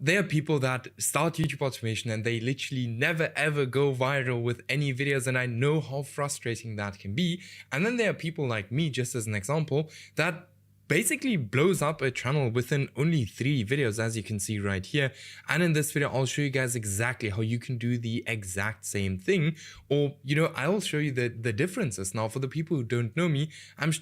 there are people that start YouTube automation and they literally never ever go viral with any videos, and I know how frustrating that can be. And then there are people like me, just as an example, that basically blows up a channel within only 3 videos, as you can see right here. And in this video, I'll show you guys exactly how you can do the exact same thing, or I'll show you the differences. Now, for the people who don't know me, I'm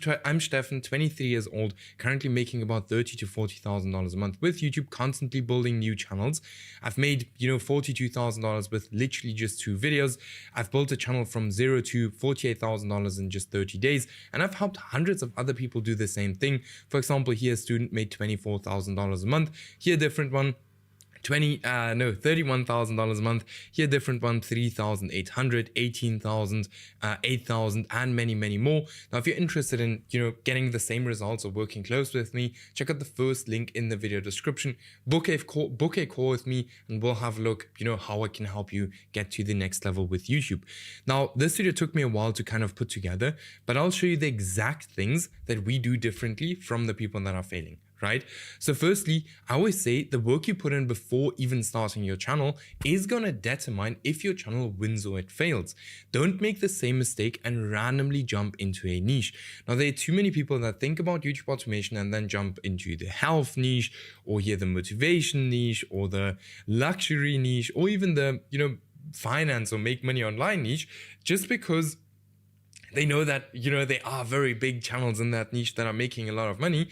Stefan, 23 years old, currently making about $30,000 to $40,000 a month with YouTube, constantly building new channels. I've made $42,000 with literally just 2 videos. I've built a channel from 0 to $48,000 in just 30 days, and I've helped hundreds of other people do the same thing. For example, here a student made $24,000 a month. Here a different one, $31,000 a month. Here a different one, 3,800, 18,000, 8,000, and many more. Now, if you're interested in getting the same results or working close with me, check out the first link in the video description. Book a call with me, and we'll have a look how I can help you get to the next level with YouTube. Now, this video took me a while to kind of put together, but I'll show you the exact things that we do differently from the people that are failing. Right? So firstly, I always say the work you put in before even starting your channel is going to determine if your channel wins or it fails. Don't make the same mistake and randomly jump into a niche. Now, there are too many people that think about YouTube automation and then jump into the health niche, or here the motivation niche, or the luxury niche, or even the, finance or make money online niche, just because they know that, there are very big channels in that niche that are making a lot of money.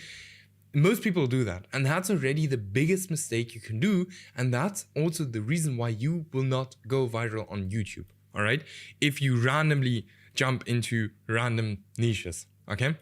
Most people do that, and that's already the biggest mistake you can do, and that's also the reason why you will not go viral on YouTube, all right? If you randomly jump into random niches, okay?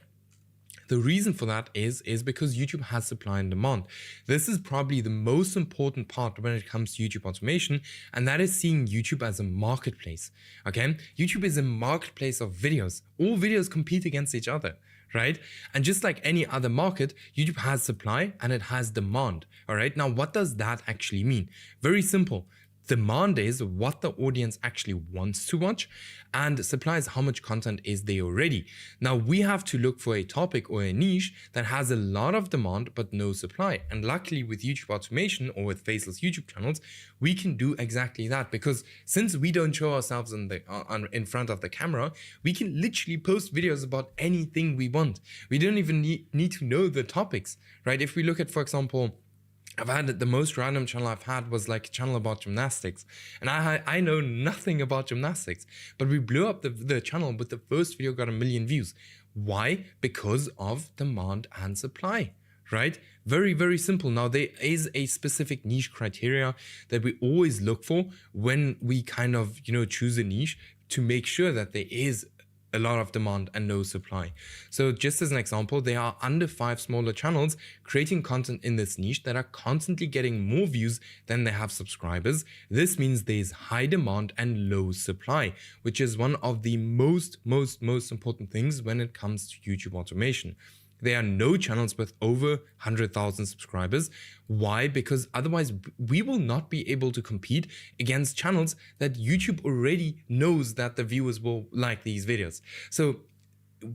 The reason for that is because YouTube has supply and demand. This is probably the most important part when it comes to YouTube automation, and that is seeing YouTube as a marketplace, okay? YouTube is a marketplace of videos. All videos compete against each other, right? And just like any other market, YouTube has supply and it has demand, all right? Now, what does that actually mean? Very simple. Demand is what the audience actually wants to watch, and supply is how much content is there already. Now, we have to look for a topic or a niche that has a lot of demand but no supply. And luckily with YouTube automation or with Faceless YouTube channels, we can do exactly that, because since we don't show ourselves in front of the camera, we can literally post videos about anything we want. We don't even need to know the topics, right? If we look at, for example, I've had the most random channel I've had was like a channel about gymnastics, and I know nothing about gymnastics, but we blew up the channel with the first video got 1 million views. Why? Because of demand and supply, right? Very, very simple. Now, there is a specific niche criteria that we always look for when we kind of, choose a niche, to make sure that there is a lot of demand and no supply. So just as an example, there are under 5 smaller channels creating content in this niche that are constantly getting more views than they have subscribers. This means there's high demand and low supply, which is one of the most important things when it comes to YouTube automation. There are no channels with over 100,000 subscribers. Why? Because otherwise we will not be able to compete against channels that YouTube already knows that the viewers will like these videos. So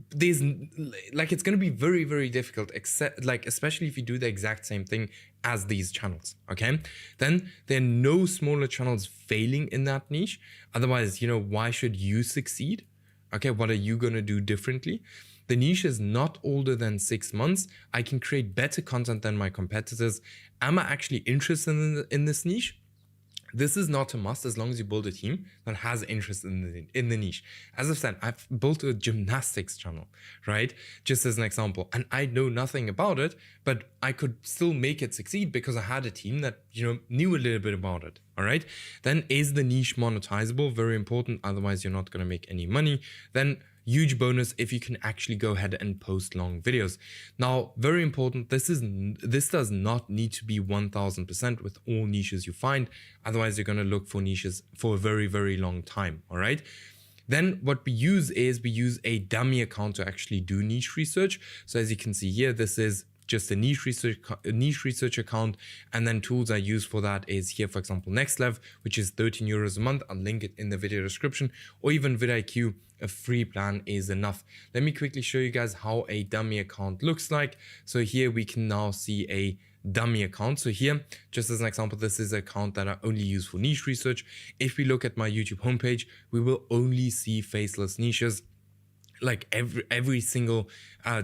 there's it's going to be very, very difficult, especially if you do the exact same thing as these channels, okay? Then there are no smaller channels failing in that niche. Otherwise, why should you succeed? Okay, what are you going to do differently? The niche is not older than 6 months. I can create better content than my competitors. Am I actually interested in this niche? This is not a must, as long as you build a team that has interest in the niche. As I've said, I've built a gymnastics channel, right? Just as an example. And I know nothing about it, but I could still make it succeed because I had a team that, knew a little bit about it, all right? Then, is the niche monetizable? Very important, otherwise you're not going to make any money. Then, huge bonus if you can actually go ahead and post long videos. Now, very important, this does not need to be 1000% with all niches you find. Otherwise, you're going to look for niches for a very, very long time, all right? Then what we use is a dummy account to actually do niche research. So as you can see here, this is just a niche research account, and then tools I use for that is here, for example, NextLev, which is 13 euros a month. I'll link it in the video description, or even vidIQ, a free plan is enough. Let me quickly show you guys how a dummy account looks like. So here we can now see a dummy account. So here, just as an example, this is an account that I only use for niche research. If we look at my YouTube homepage, we will only see faceless niches. Like every single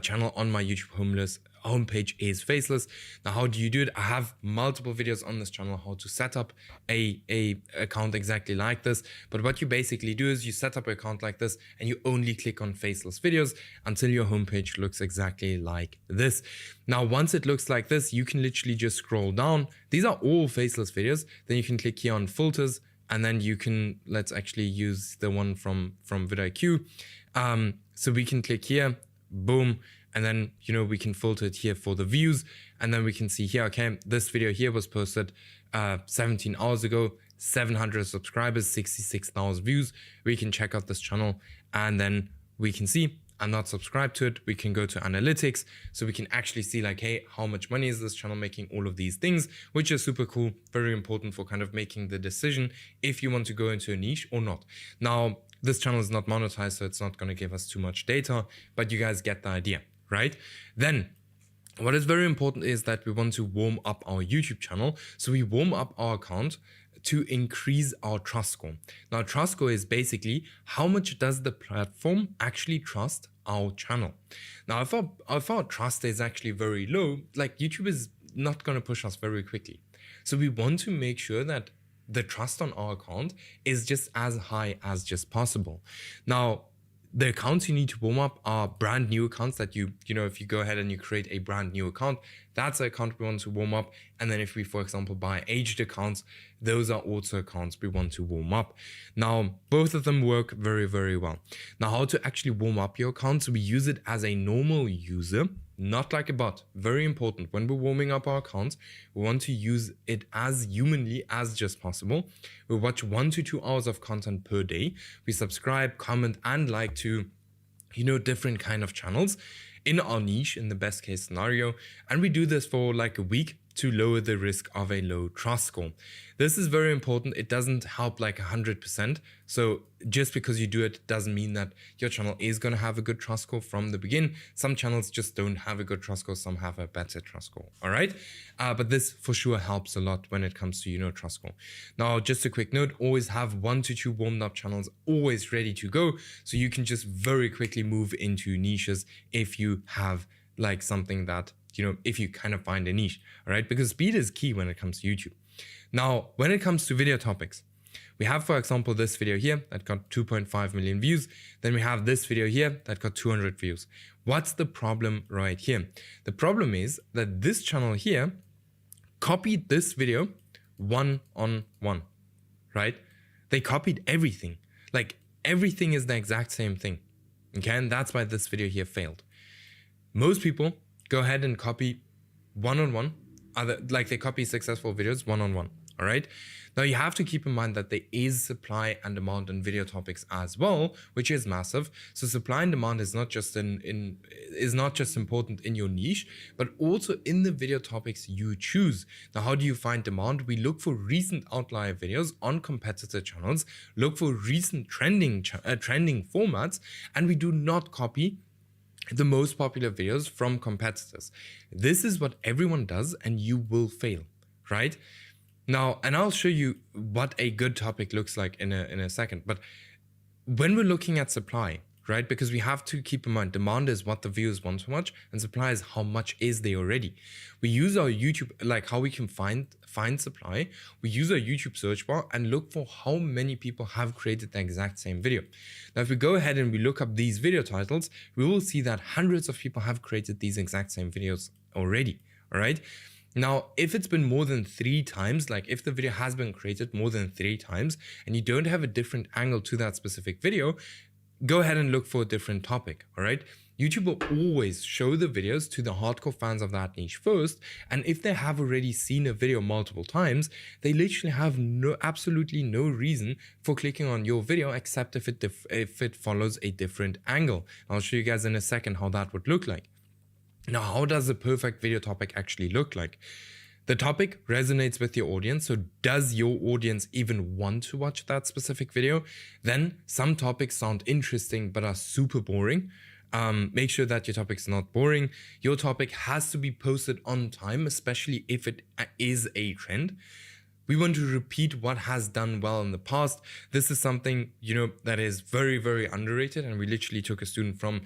channel on my YouTube homepage is faceless. Now, how do you do it? I have multiple videos on this channel how to set up a account exactly like this. But what you basically do is you set up an account like this and you only click on faceless videos until your homepage looks exactly like this. Now, once it looks like this, you can literally just scroll down. These are all faceless videos. Then you can click here on filters, and then you can, let's actually use the one from vidIQ. So we can click here, boom, and then, you know, we can filter it here for the views. And then we can see here, okay, this video here was posted 17 hours ago, 700 subscribers, 66,000 views. We can check out this channel and then we can see I'm not subscribed to it. We can go to analytics. So we can actually see like, hey, how much money is this channel making? All of these things, which is super cool. Very important for kind of making the decision if you want to go into a niche or not. Now, this channel is not monetized, so it's not going to give us too much data, but you guys get the idea, right? Then what is very important is that we want to warm up our YouTube channel. So we warm up our account to increase our trust score. Now, trust score is basically how much does the platform actually trust our channel. Now, if our trust is actually very low, like YouTube is not going to push us very quickly. So we want to make sure that the trust on our account is just as high as just possible. Now, the accounts you need to warm up are brand new accounts that you know, if you go ahead and you create a brand new account, that's the account we want to warm up. And then if we, for example, buy aged accounts, those are also accounts we want to warm up. Now, both of them work very, very well. Now, how to actually warm up your account? So we use it as a normal user, not like a bot. Very important. When we're warming up our accounts, we want to use it as humanly as just possible. We watch 1 to 2 hours of content per day. We subscribe, comment, and like to, you know, different kind of channels in our niche in the best case scenario. And we do this for like a week to lower the risk of a low trust score. This is very important. It doesn't help like 100%. So just because you do it doesn't mean that your channel is going to have a good trust score from the beginning. Some channels just don't have a good trust score. Some have a better trust score. All right. But this for sure helps a lot when it comes to, you know, trust score. Now, just a quick note, always have 1 to 2 warmed up channels always ready to go. So you can just very quickly move into niches if you have like something that, you know, if you kind of find a niche, all right? Because speed is key when it comes to YouTube. Now, when it comes to video topics, we have, for example, this video here that got 2.5 million views. Then we have this video here that got 200 views. What's the problem right here? The problem is that this channel here copied this video one-on-one, right? They copied everything. Like everything is the exact same thing, okay? And that's why this video here failed. Most people go ahead and copy one-on-one, like they copy successful videos one-on-one, all right? Now you have to keep in mind that there is supply and demand in video topics as well, which is massive. So supply and demand is not just important in your niche, but also in the video topics you choose. Now, how do you find demand? We look for recent outlier videos on competitor channels, look for recent trending formats, and we do not copy the most popular videos from competitors. This is what everyone does and you will fail, right? Now, and I'll show you what a good topic looks like in a second. But when we're looking at supply, right? Because we have to keep in mind, demand is what the viewers want to watch and supply is how much is there already. We use our YouTube, like how we can find supply. We use our YouTube search bar and look for how many people have created the exact same video. Now, if we go ahead and we look up these video titles, we will see that hundreds of people have created these exact same videos already, all right? Now, if it's been more than 3 times, like if the video has been created more than 3 times and you don't have a different angle to that specific video, go ahead and look for a different topic, all right? YouTube will always show the videos to the hardcore fans of that niche first, and if they have already seen a video multiple times, they literally have absolutely no reason for clicking on your video except if it follows a different angle. I'll show you guys in a second how that would look like. Now, how does a perfect video topic actually look like? The topic resonates with your audience. So does your audience even want to watch that specific video? Then some topics sound interesting but are super boring. Make sure that your topic is not boring. Your topic has to be posted on time, especially if it is a trend. We want to repeat what has done well in the past. This is something, that is very, very underrated. And we literally took a student from,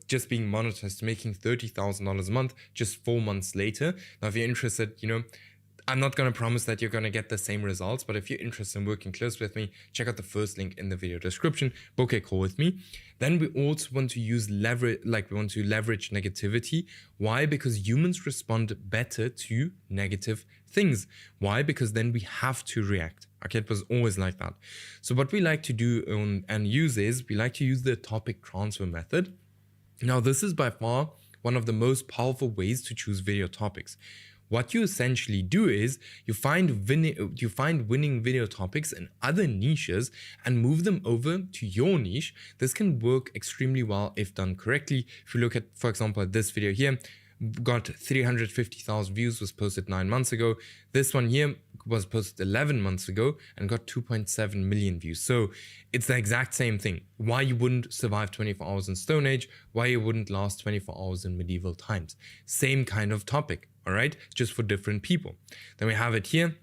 just being monetized to making $30,000 a month just 4 months later. Now, if you're interested, I'm not going to promise that you're going to get the same results, but if you're interested in working close with me, check out the first link in the video description, book a call with me. Then we also want to use leverage negativity. Why? Because humans respond better to negative things. Why? Because then we have to react. Okay, it was always like that. So what we like to do and use is we like to use the topic transfer method. Now, this is by far one of the most powerful ways to choose video topics. What you essentially do is you find winning video topics in other niches and move them over to your niche. This can work extremely well if done correctly. If you look at, for example, at this video here, got 350,000 views, was posted 9 months ago. This one here was posted 11 months ago and got 2.7 million views. So it's the exact same thing. Why you wouldn't survive 24 hours in Stone Age, why you wouldn't last 24 hours in medieval times. Same kind of topic, all right? Just for different people. Then we have it here.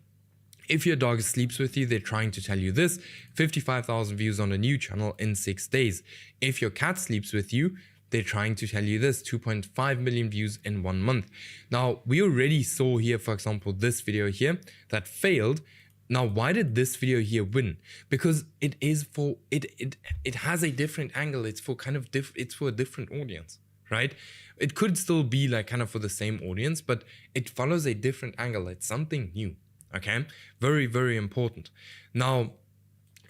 If your dog sleeps with you, they're trying to tell you this. 55,000 views on a new channel in 6 days. If your cat sleeps with you, they're trying to tell you this, 2.5 million views in 1 month. Now, we already saw here, for example, this video here that failed. Now, why did this video here win? Because it has a different angle. It's for it's for a different audience, right? It could still be like kind of for the same audience, but it follows a different angle. It's something new, okay? Very, very important. Now,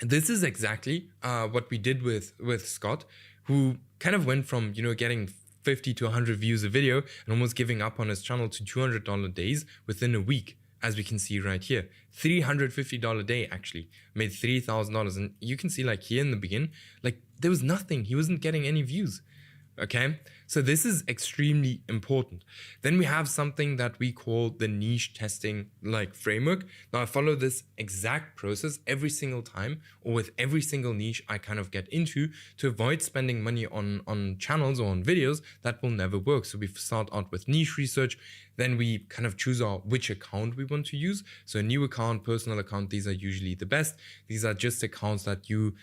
this is exactly what we did with Scott, who kind of went from, getting 50 to 100 views a video and almost giving up on his channel to $200 days within a week, as we can see right here. $350 day actually, made $3,000. And you can see like here in the beginning, like there was nothing. He wasn't getting any views. Okay, so this is extremely important. Then we have something that we call the niche testing framework. Now I follow this exact process every single time, or with every single niche I kind of get into, to avoid spending money on channels or on videos that will never work. So we start out with niche research, then we kind of choose which account we want to use. So a new account, personal account, these are usually the best. These are just accounts that you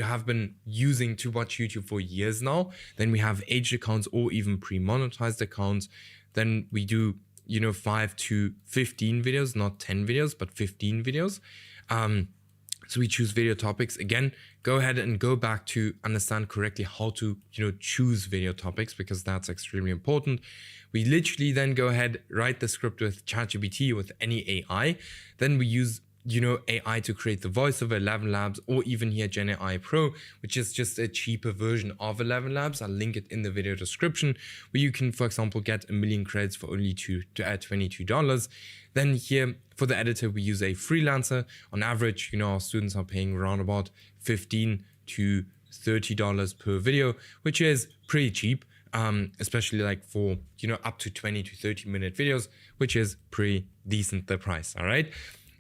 have been using to watch YouTube for years now. Then we have aged accounts or even pre-monetized accounts. Then we do, 5 to 15 videos, not 10 videos, but 15 videos. So we choose video topics. Again, go ahead and go back to understand correctly how to, choose video topics, because that's extremely important. We literally then go ahead, write the script with ChatGPT, with any AI. Then we use AI to create the voice of 11 Labs, or even here Gen AI Pro, which is just a cheaper version of 11 Labs. I'll link it in the video description, where you can, for example, get 1 million credits for only $22. Then here for the editor, we use a freelancer. On average, our students are paying around about $15 to $30 per video, which is pretty cheap. Especially like for, up to 20 to 30 minute videos, which is pretty decent, the price. All right.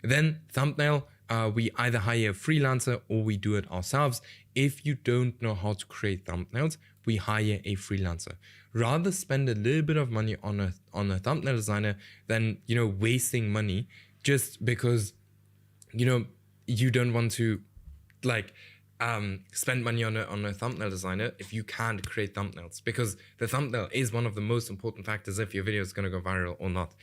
Then thumbnail, we either hire a freelancer or we do it ourselves. If you don't know how to create thumbnails, we hire a freelancer. Rather spend a little bit of money on a thumbnail designer than, wasting money just because, you don't want to spend money on a thumbnail designer if you can't create thumbnails, because the thumbnail is one of the most important factors if your video is going to go viral or not.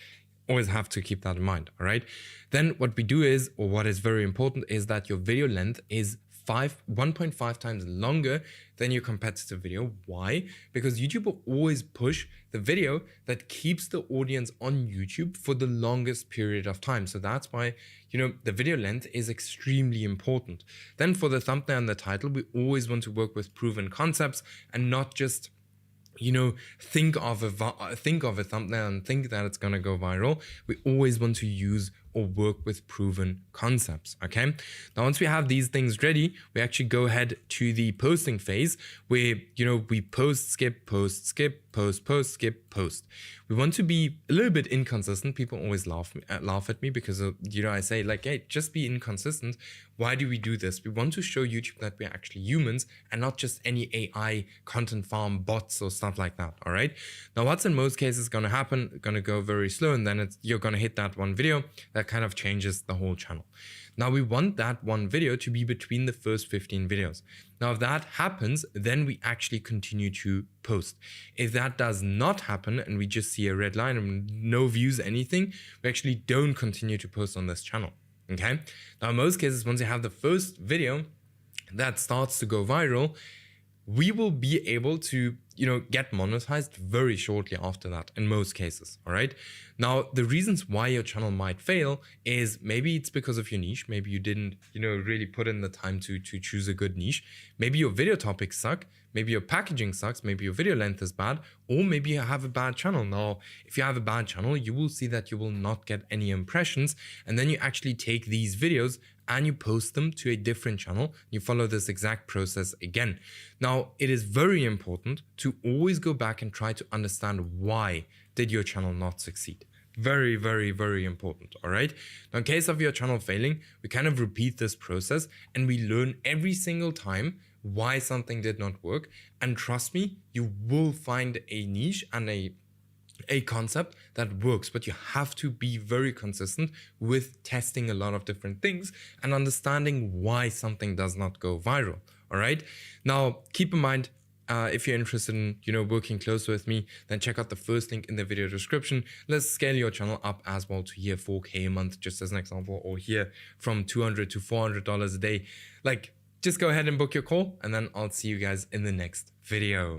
Always have to keep that in mind, all right? Then what we do is, or what is very important, is that your video length is 1.5 times longer than your competitive video. Why? Because YouTube will always push the video that keeps the audience on YouTube for the longest period of time. So that's why, the video length is extremely important. Then for the thumbnail and the title, we always want to work with proven concepts and not just think of a thumbnail and think that it's gonna go viral. We always want to use or work with proven concepts, okay? Now, once we have these things ready, we actually go ahead to the posting phase where, we post, skip, post, skip, post. We want to be a little bit inconsistent. People always laugh at me because, I say like, hey, just be inconsistent. Why do we do this? We want to show YouTube that we're actually humans and not just any AI content farm bots or stuff like that. All right. Now, what's in most cases going to happen? Going to go very slow, and then you're going to hit that one video that kind of changes the whole channel. Now we want that one video to be between the first 15 videos. Now, if that happens, then we actually continue to post. If that does not happen and we just see a red line and no views, anything, we actually don't continue to post on this channel. Okay. Now, in most cases, once you have the first video that starts to go viral, we will be able to, get monetized very shortly after that in most cases. All right. Now, the reasons why your channel might fail is maybe it's because of your niche. Maybe you didn't, really put in the time to choose a good niche. Maybe your video topics suck. Maybe your packaging sucks. Maybe your video length is bad, or maybe you have a bad channel. Now, if you have a bad channel, you will see that you will not get any impressions. And then you actually take these videos and you post them to a different channel. You follow this exact process again. Now, it is very important to always go back and try to understand why did your channel not succeed. Very, very, very important. All right. Now, in case of your channel failing, we kind of repeat this process and we learn every single time why something did not work. And trust me, you will find a niche and a concept that works, but you have to be very consistent with testing a lot of different things and understanding why something does not go viral. All right. Now, keep in mind, if you're interested in, working closer with me, then check out the first link in the video description. Let's scale your channel up as well to here 4K a month, just as an example, or here from $200 to $400 a day. Like, just go ahead and book your call, and then I'll see you guys in the next video.